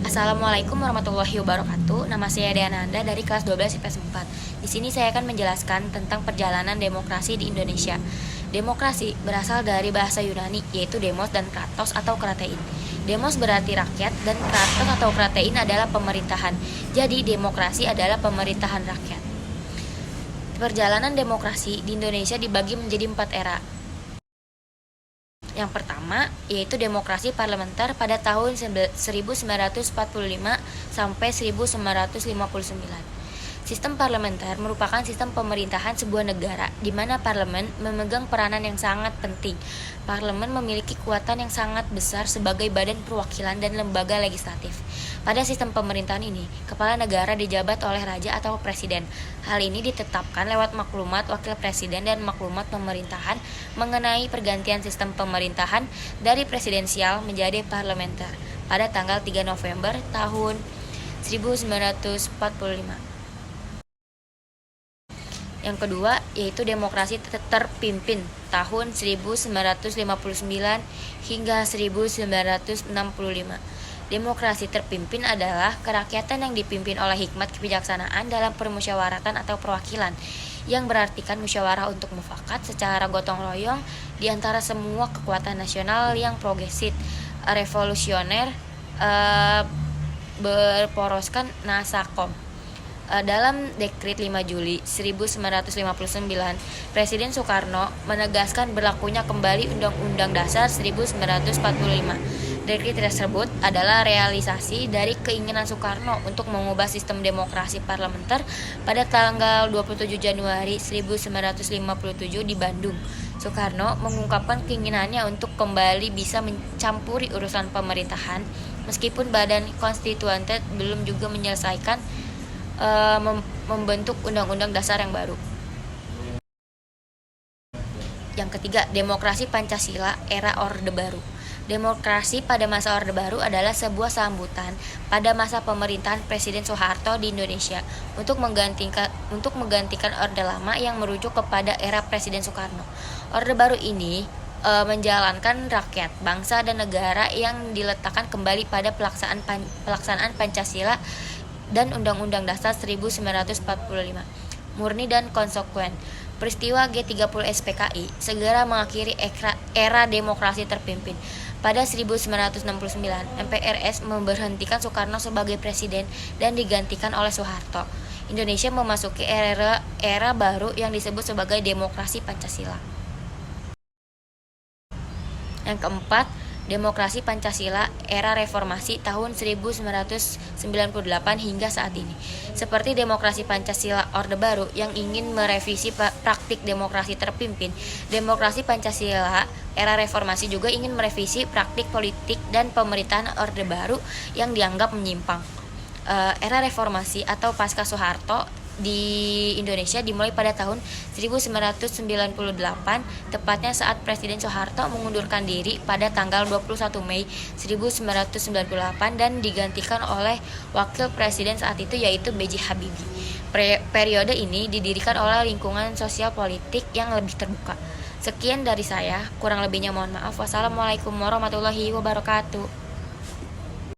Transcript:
Assalamualaikum warahmatullahi wabarakatuh. Nama saya Deananda dari kelas 12 IPS 4. Di sini saya akan menjelaskan tentang perjalanan demokrasi di Indonesia. Demokrasi berasal dari bahasa Yunani, yaitu demos dan kratos atau kratein. Demos berarti rakyat dan kratos atau kratein adalah pemerintahan. Jadi demokrasi adalah pemerintahan rakyat. Perjalanan demokrasi di Indonesia dibagi menjadi 4 era. Yang pertama yaitu demokrasi parlementer pada tahun 1945 sampai 1959. Sistem parlementer merupakan sistem pemerintahan sebuah negara di mana parlemen memegang peranan yang sangat penting. Parlemen memiliki kekuatan yang sangat besar sebagai badan perwakilan dan lembaga legislatif. Pada sistem pemerintahan ini, kepala negara dijabat oleh raja atau presiden. Hal ini ditetapkan lewat maklumat wakil presiden dan maklumat pemerintahan mengenai pergantian sistem pemerintahan dari presidensial menjadi parlementer pada tanggal 3 November tahun 1945. Yang kedua yaitu demokrasi terpimpin tahun 1959 hingga 1965. Demokrasi terpimpin adalah kerakyatan yang dipimpin oleh hikmat kebijaksanaan dalam permusyawaratan atau perwakilan, yang berartikan musyawarah untuk mufakat secara gotong royong di antara semua kekuatan nasional yang progresif, revolusioner, berporoskan nasakom. Dalam Dekrit 5 Juli 1959, Presiden Soekarno menegaskan berlakunya kembali Undang-Undang Dasar 1945. Dekrit tersebut adalah realisasi dari keinginan Soekarno untuk mengubah sistem demokrasi parlementer pada tanggal 27 Januari 1957 di Bandung. Soekarno mengungkapkan keinginannya untuk kembali bisa mencampuri urusan pemerintahan, meskipun badan konstituante belum juga menyelesaikan membentuk undang-undang dasar yang baru. Yang ketiga, demokrasi Pancasila era Orde Baru. Demokrasi pada masa Orde Baru adalah sebuah sambutan pada masa pemerintahan Presiden Soeharto di Indonesia untuk menggantikan Orde Lama yang merujuk kepada era Presiden Soekarno. Orde Baru ini menjalankan rakyat, bangsa, dan negara yang diletakkan kembali pada pelaksanaan Pancasila dan Undang-Undang Dasar 1945, murni dan konsekuen. Peristiwa G30 SPKI segera mengakhiri era demokrasi terpimpin. Pada 1969, MPRS memberhentikan Soekarno sebagai presiden dan digantikan oleh Soeharto. Indonesia memasuki era baru yang disebut sebagai demokrasi Pancasila. Yang keempat, demokrasi Pancasila era reformasi tahun 1998 hingga saat ini. Seperti demokrasi Pancasila Orde Baru yang ingin merevisi praktik demokrasi terpimpin, demokrasi Pancasila era reformasi juga ingin merevisi praktik politik dan pemerintahan Orde Baru yang dianggap menyimpang. Era reformasi atau pasca Soeharto di Indonesia dimulai pada tahun 1998, tepatnya saat Presiden Soeharto mengundurkan diri pada tanggal 21 Mei 1998 dan digantikan oleh wakil presiden saat itu yaitu B.J. Habibie. Periode ini didirikan oleh lingkungan sosial politik yang lebih terbuka. Sekian dari saya, kurang lebihnya mohon maaf. Wassalamualaikum warahmatullahi wabarakatuh.